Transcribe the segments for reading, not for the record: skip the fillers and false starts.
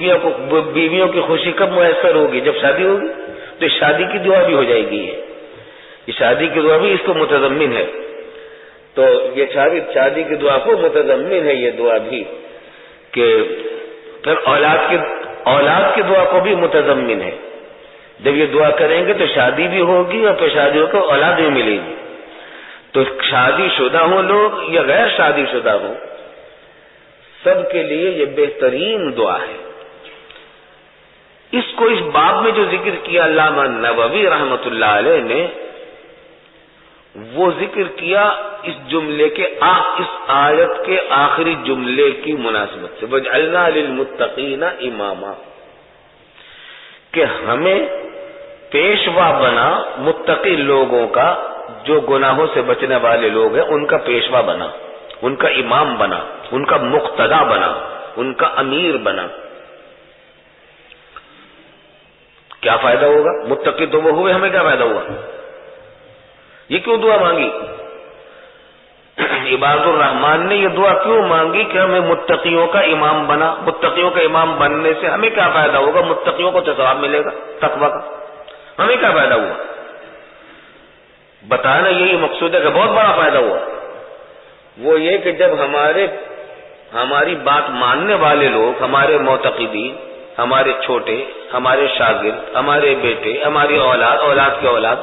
بیویوں کی خوشی کب میسر ہوگی؟ جب شادی ہوگی. تو شادی کی دعا بھی ہو جائے گی. یہ شادی کی دعا بھی اس کو متضمن ہے. تو یہ شادی کی دعا کو متضمن ہے یہ دعا بھی، کہ پھر اولاد کی دعا کو بھی متضمن ہے. جب یہ دعا کریں گے تو شادی بھی ہوگی اور پھر شادیوں کو اولاد بھی ملے گی. تو شادی شدہ ہوں لوگ یا غیر شادی شدہ ہوں، سب کے لیے یہ بہترین دعا ہے. اس کو اس باب میں جو ذکر کیا علامہ نووی رحمت اللہ علیہ نے، وہ ذکر کیا اس جملے کے اس آیت کے آخری جملے کی مناسبت سے، وَجْعَلْنَا لِلْمُتَّقِينَ إِمَامًا، کہ ہمیں پیشوا بنا متقی لوگوں کا، جو گناہوں سے بچنے والے لوگ ہیں ان کا پیشوا بنا، ان کا امام بنا، ان کا مقتدا بنا، ان کا امیر بنا. کیا فائدہ ہوگا؟ متقی تو وہ ہوئے، ہمیں کیا فائدہ ہوا؟ یہ کیوں دعا مانگی؟ عباد الرحمان نے یہ دعا کیوں مانگی کہ ہمیں متقیوں کا امام بنا؟ متقیوں کا امام بننے سے ہمیں کیا فائدہ ہوگا؟ متقیوں کو تو ثواب ملے گا تقویٰ کا. ہمیں کیا فائدہ ہوا؟ بتانا یہی مقصود ہے کہ بہت بڑا فائدہ ہوا. وہ یہ کہ جب ہماری بات ماننے والے لوگ، ہمارے معتقدین، ہمارے چھوٹے، ہمارے شاگرد، ہمارے بیٹے، ہماری اولاد کی اولاد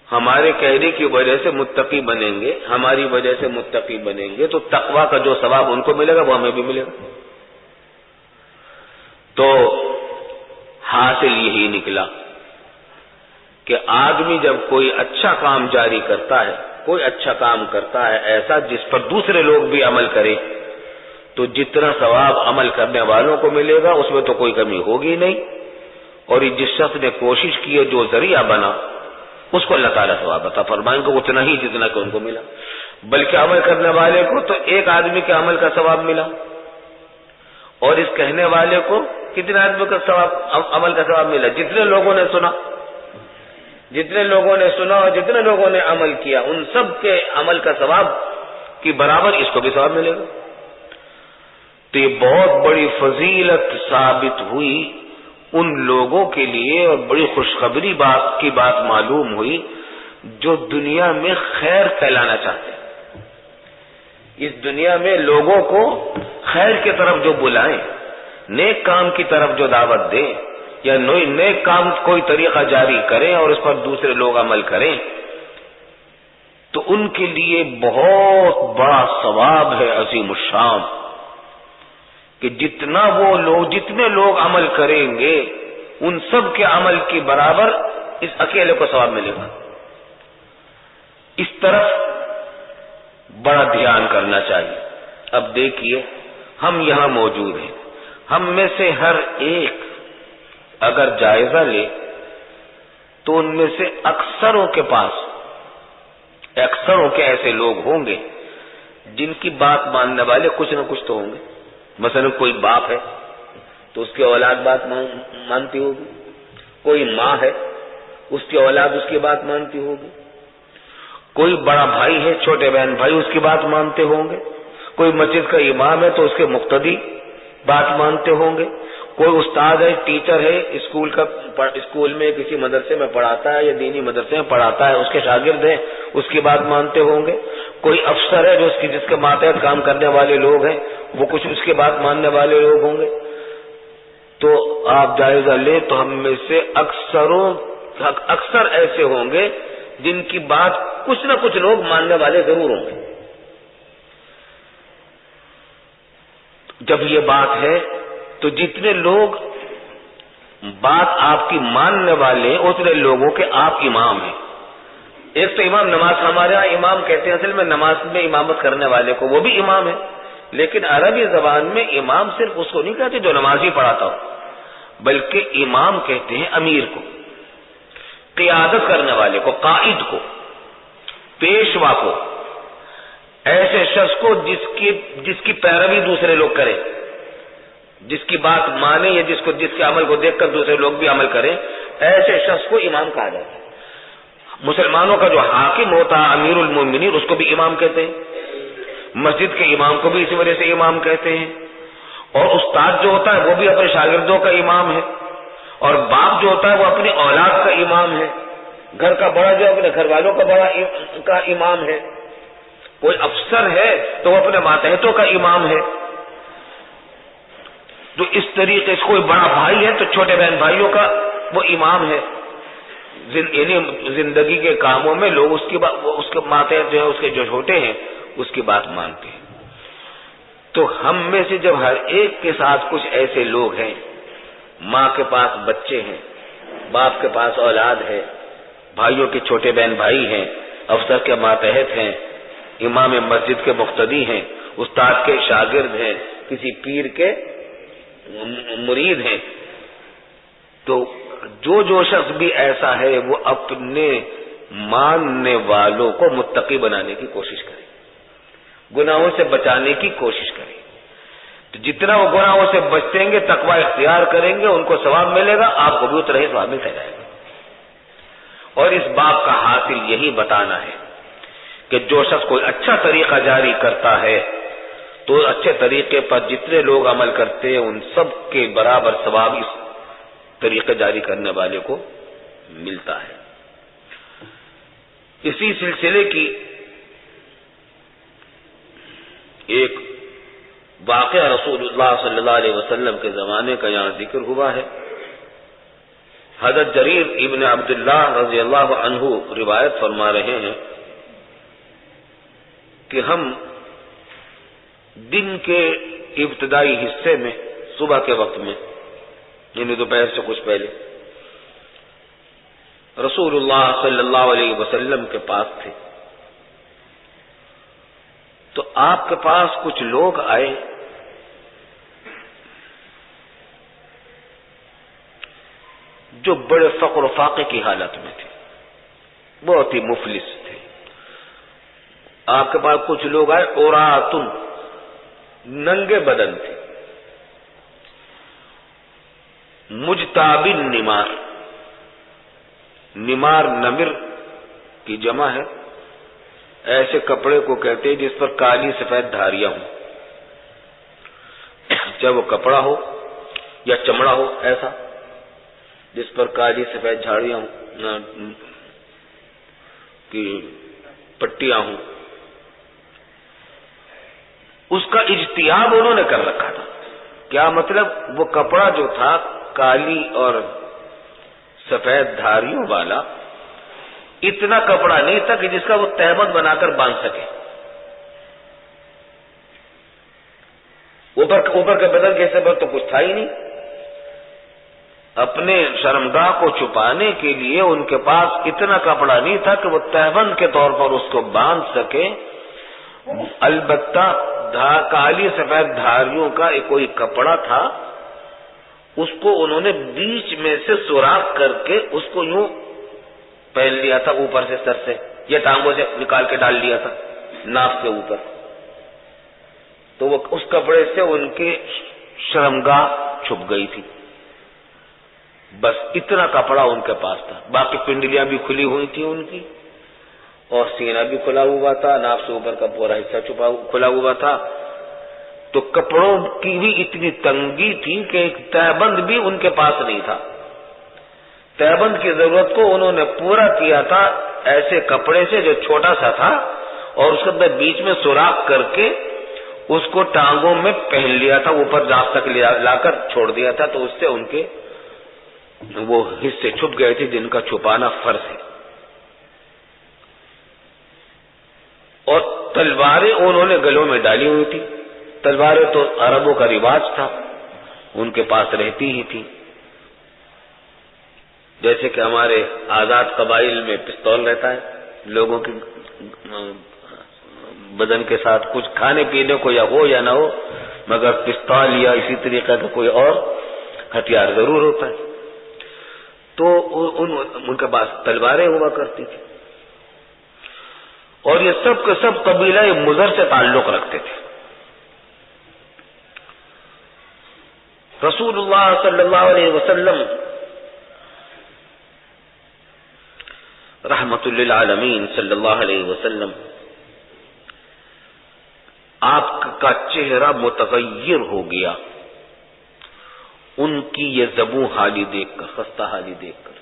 ہمارے کہنے کی وجہ سے متقی بنیں گے، ہماری وجہ سے متقی بنیں گے، تو تقویٰ کا جو ثواب ان کو ملے گا وہ ہمیں بھی ملے گا. تو حاصل یہی نکلا کہ آدمی جب کوئی اچھا کام جاری کرتا ہے، کوئی اچھا کام کرتا ہے ایسا جس پر دوسرے لوگ بھی عمل کریں، تو جتنا ثواب عمل کرنے والوں کو ملے گا اس میں تو کوئی کمی ہوگی نہیں. اور جس شخص نے کوشش کی ہے، جو ذریعہ بنا، اس کو اللہ تعالیٰ ثواب عطا فرمائیں گے اتنا ہی جتنا کہ ان کو ملا. بلکہ عمل کرنے والے کو تو ایک آدمی کے عمل کا ثواب ملا، اور اس کہنے والے کو کتنے آدمی کا عمل کا ثواب ملا؟ جتنے لوگوں نے سنا اور جتنے لوگوں نے عمل کیا، ان سب کے عمل کا ثواب کی برابر اس کو بھی ثواب ملے گا. تو یہ بہت بڑی فضیلت ثابت ہوئی ان لوگوں کے لیے، اور بڑی خوشخبری کی بات معلوم ہوئی جو دنیا میں خیر پھیلانا چاہتے ہیں. اس دنیا میں لوگوں کو خیر کی طرف جو بلائیں، نیک کام کی طرف جو دعوت دیں، یا نیک کام کوئی طریقہ جاری کریں اور اس پر دوسرے لوگ عمل کریں، تو ان کے لیے بہت بڑا ثواب ہے عظیم الشان، کہ جتنے لوگ عمل کریں گے ان سب کے عمل کی برابر اس اکیلے کو ثواب ملے گا. اس طرف بڑا دھیان کرنا چاہیے. اب دیکھیے، ہم یہاں موجود ہیں، ہم میں سے ہر ایک اگر جائزہ لے تو ان میں سے اکثروں کے ایسے لوگ ہوں گے جن کی بات ماننے والے کچھ نہ کچھ تو ہوں گے. مثلا کوئی باپ ہے تو اس کی اولاد بات مانتی ہوگی، کوئی ماں ہے اس کی اولاد اس کی بات مانتی ہوگی، کوئی بڑا بھائی ہے، چھوٹے بہن بھائی اس کی بات مانتے ہوں گے، کوئی مسجد کا امام ہے تو اس کے مقتدی بات مانتے ہوں گے، کوئی استاد ہے، ٹیچر ہے، اسکول میں کسی مدرسے میں پڑھاتا ہے یا دینی مدرسے میں پڑھاتا ہے، اس کے شاگرد ہیں، اس کی بات مانتے ہوں گے، کوئی افسر ہے جو جس کے ماتحت کام کرنے والے لوگ ہیں، وہ کچھ اس کی بات ماننے والے لوگ ہوں گے. تو آپ جائزہ لیں تو ہم میں سے اکثر ایسے ہوں گے جن کی بات کچھ نہ کچھ لوگ ماننے والے ضرور ہوں گے. جب یہ بات ہے تو جتنے لوگ بات آپ کی ماننے والے اتنے لوگوں کے آپ امام ہیں. ایک تو امام نماز، ہمارے یہاں امام کہتے ہیں اصل میں نماز میں امامت کرنے والے کو، وہ بھی امام ہے، لیکن عربی زبان میں امام صرف اس کو نہیں کہتے جو نماز ہی پڑھاتا ہو، بلکہ امام کہتے ہیں امیر کو، قیادت کرنے والے کو، قائد کو، پیشوا کو، ایسے شخص کو جس کی پیروی دوسرے لوگ کریں، جس کی بات مانے یا جس کے عمل کو دیکھ کر دوسرے لوگ بھی عمل کریں، ایسے شخص کو امام کہا جاتا ہے. مسلمانوں کا جو حاکم ہوتا ہے امیر المومنین، اس کو بھی امام کہتے ہیں. مسجد کے امام کو بھی اسی وجہ سے امام کہتے ہیں. اور استاد جو ہوتا ہے وہ بھی اپنے شاگردوں کا امام ہے، اور باپ جو ہوتا ہے وہ اپنی اولاد کا امام ہے، گھر کا بڑا جو اپنے گھر والوں کا امام ہے، کوئی افسر ہے تو وہ اپنے ماتحتوں کا امام ہے. تو اس طریقے سے کوئی بڑا بھائی ہے تو چھوٹے بہن بھائیوں کا وہ امام ہے. یعنی زندگی کے کاموں میں لوگ اس کے ماتحت جو ہے، اس کے جو چھوٹے ہیں اس کی بات مانتے ہیں. تو ہم میں سے جب ہر ایک کے ساتھ کچھ ایسے لوگ ہیں، ماں کے پاس بچے ہیں، باپ کے پاس اولاد ہے، بھائیوں کے چھوٹے بہن بھائی ہیں، افسر کے ماتحت ہیں، امام مسجد کے مقتدی ہیں، استاد کے شاگرد ہیں، کسی پیر کے مرید ہیں، تو جو شخص بھی ایسا ہے وہ اپنے ماننے والوں کو متقی بنانے کی کوشش کرے، گناہوں سے بچانے کی کوشش کرے. تو جتنا وہ گناہوں سے بچیں گے، تقوی اختیار کریں گے، ان کو ثواب ملے گا، آپ کو بھی اتنا ہی ثواب ملتا جائے گا. اور اس باب کا حاصل یہی بتانا ہے کہ جو شخص کوئی اچھا طریقہ جاری کرتا ہے تو اچھے طریقے پر جتنے لوگ عمل کرتے ہیں ان سب کے برابر ثواب اس طریقے جاری کرنے والے کو ملتا ہے. اسی سلسلے کی ایک واقعہ رسول اللہ صلی اللہ علیہ وسلم کے زمانے کا یہاں ذکر ہوا ہے. حضرت جریر ابن عبداللہ رضی اللہ عنہ روایت فرما رہے ہیں کہ ہم دن کے ابتدائی حصے میں، صبح کے وقت میں، یعنی دوپہر سے کچھ پہلے، رسول اللہ صلی اللہ علیہ وسلم کے پاس تھے. تو آپ کے پاس کچھ لوگ آئے جو بڑے فقر و فاقے کی حالت میں تھے، بہت ہی مفلس تھے. آپ کے پاس کچھ لوگ آئے، عوراتن، ننگے بدن تھے، مجتابن نمار، نمار نمر کی جمع ہے، ایسے کپڑے کو کہتے ہیں جس پر کالی سفید دھاریاں ہوں، چاہے وہ کپڑا ہو یا چمڑا ہو، ایسا جس پر کالی سفید جھاڑیاں ہوں کی پٹیاں ہوں. اس کا اجتیاب انہوں نے کر رکھا تھا. کیا مطلب؟ وہ کپڑا جو تھا کالی اور سفید دھاریوں والا، اتنا کپڑا نہیں تھا کہ جس کا وہ تہبند بنا کر باندھ سکے. اوپر کے بدن کے حصے پر تو کچھ تھا ہی نہیں. اپنے شرمگاہ کو چھپانے کے لیے ان کے پاس اتنا کپڑا نہیں تھا کہ وہ تہبند کے طور پر اس کو باندھ سکے. البتہ کالی سفید دھاریوں کا ایک کوئی کپڑا تھا، اس کو انہوں نے بیچ میں سے سوراخ کر کے اس کو یوں پہن لیا تھا، اوپر سے سر سے یا ٹانگوں سے نکال کے ڈال لیا تھا ناف سے اوپر. تو وہ اس کپڑے سے ان کے شرمگاہ چھپ گئی تھی. بس اتنا کپڑا ان کے پاس تھا. باقی پنڈلیاں بھی کھلی ہوئی تھی ان کی، اور سینہ بھی کھلا ہوا تھا، ناف سے اوپر کا پورا حصہ کھلا ہوا تھا. تو کپڑوں کی بھی اتنی تنگی تھی کہ ایک تہبند بھی ان کے پاس نہیں تھا. تہبند کی ضرورت کو انہوں نے پورا کیا تھا ایسے کپڑے سے جو چھوٹا سا تھا، اور اس کے بیچ میں سوراخ کر کے اس کو ٹانگوں میں پہن لیا تھا، اوپر ناف تک لا کر چھوڑ دیا تھا. تو اس سے ان کے وہ حصے چھپ گئے تھے جن کا چھپانا فرض ہے. اور تلواریں انہوں نے گلوں میں ڈالی ہوئی تھی. تلواریں تو عربوں کا رواج تھا، ان کے پاس رہتی ہی تھی. جیسے کہ ہمارے آزاد قبائل میں پستول رہتا ہے، لوگوں کے بدن کے ساتھ کچھ کھانے پینے کو یا ہو یا نہ ہو، مگر پستول یا اسی طریقے کا کوئی اور ہتھیار ضرور ہوتا ہے. تو ان کے پاس تلواریں ہوا کرتی تھی. اور یہ سب کے سب قبیلہ مضر سے تعلق رکھتے تھے. رسول اللہ صلی اللہ علیہ وسلم رحمت للعالمین صلی اللہ علیہ وسلم، آپ کا چہرہ متغیر ہو گیا. ان کی یہ ذبوں حالی دیکھ کر، خستہ حالی دیکھ کر،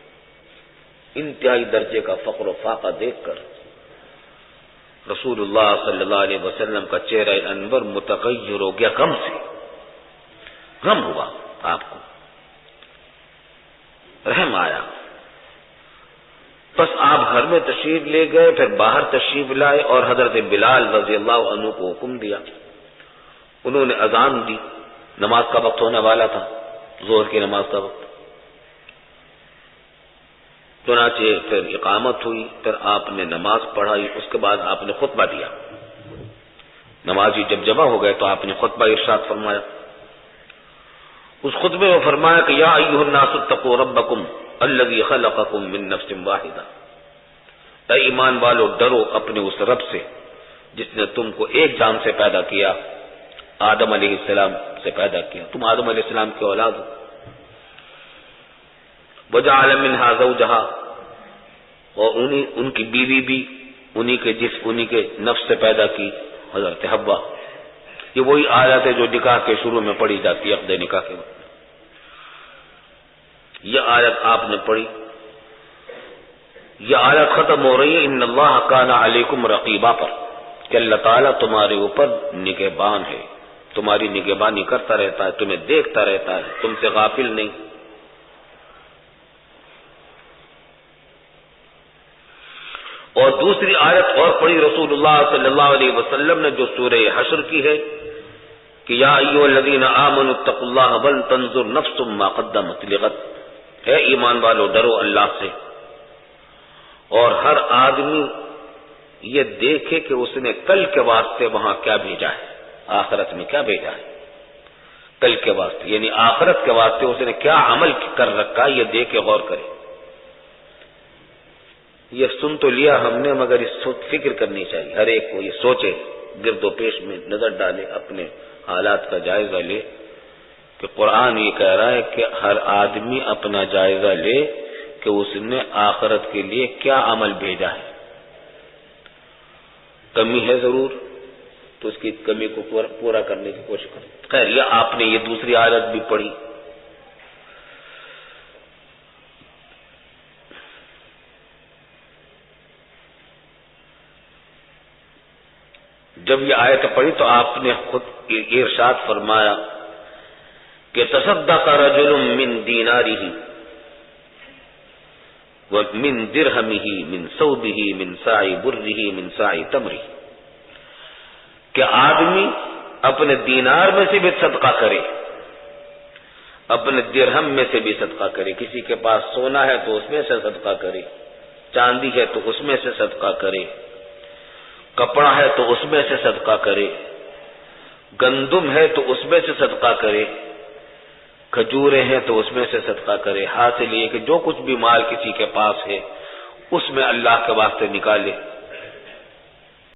انتہائی درجے کا فقر و فاقہ دیکھ کر رسول اللہ صلی اللہ علیہ وسلم کا چہرہ انور متغیر ہو گیا، غم سے، غم ہوا، آپ کو رحم آیا۔ بس آپ گھر میں تشریف لے گئے، پھر باہر تشریف لائے اور حضرت بلال رضی اللہ عنہ کو حکم دیا، انہوں نے اذان دی، نماز کا وقت ہونے والا تھا، ظہر کی نماز کا وقت، چنانچہ پھر اقامت ہوئی، پھر آپ نے نماز پڑھائی، اس کے بعد آپ نے خطبہ دیا۔ نمازی جب جمع ہو گئے تو آپ نے خطبہ ارشاد فرمایا، اس خطبے میں فرمایا کہ یا ایھا الناس اتقوا ربکم الذی خلقکم من نفس واحدہ، اے ایمان والو ڈرو اپنے اس رب سے جس نے تم کو ایک جان سے پیدا کیا، آدم علیہ السلام سے پیدا کیا، تم آدم علیہ السلام کی اولاد ہو، وجعل منها زوجها، اور ان کی بیوی بھی انہی کے نفس سے پیدا کی، حضرت حوا۔ یہ وہی آیت ہے جو نکاح کے شروع میں پڑھی جاتی ہے، عقد نکاح کے وقت یہ آیت آپ نے پڑھی، یہ آیت ختم ہو رہی ہے ان اللہ کان علیکم رقیبا پر، کہ اللہ تعالیٰ تمہارے اوپر نگہبان ہے، تمہاری نگہبانی کرتا رہتا ہے، تمہیں دیکھتا رہتا ہے، تم سے غافل نہیں۔ اور دوسری آیت اور پڑھی رسول اللہ صلی اللہ علیہ وسلم نے جو سورہ حشر کی ہے کہ یا ایھا الذین آمنوا اتقوا اللہ ولتنظر نفس ما قدمت لغد، ہے ایمان والو ڈرو اللہ سے اور ہر آدمی یہ دیکھے کہ اس نے کل کے واسطے وہاں کیا بھیجا ہے، آخرت میں کیا بھیجا ہے، کل کے واسطے یعنی آخرت کے واسطے اس نے کیا عمل کر رکھا، یہ دیکھ کے غور کرے۔ یہ سن تو لیا ہم نے، مگر اس فکر کرنی چاہیے، ہر ایک کو یہ سوچے، گرد و پیش میں نظر ڈالے، اپنے حالات کا جائزہ لے کہ قرآن یہ کہہ رہا ہے کہ ہر آدمی اپنا جائزہ لے کہ اس نے آخرت کے لیے کیا عمل بھیجا ہے۔ کمی ہے ضرور تو اس کی کمی کو پورا کرنے کی کوشش کریں۔ خیر، یہ آپ نے یہ دوسری آیت بھی پڑھی۔ جب یہ آیت پڑھی تو آپ نے خود ارشاد فرمایا کہ تصدق رجل من دینارہ ومن درہمہ من ثوبہ من صاع برہ من صاع تمرہ، کہ آدمی اپنے دینار میں سے بھی صدقہ کرے، اپنے درہم میں سے بھی صدقہ کرے، کسی کے پاس سونا ہے تو اس میں سے صدقہ کرے، چاندی ہے تو اس میں سے صدقہ کرے، کپڑا ہے تو اس میں سے صدقہ کرے، گندم ہے تو اس میں سے صدقہ کرے، کھجوریں ہیں تو اس میں سے صدقہ کرے۔ حاصل یہ کہ جو کچھ بھی مال کسی کے پاس ہے اس میں اللہ کے واسطے نکالے،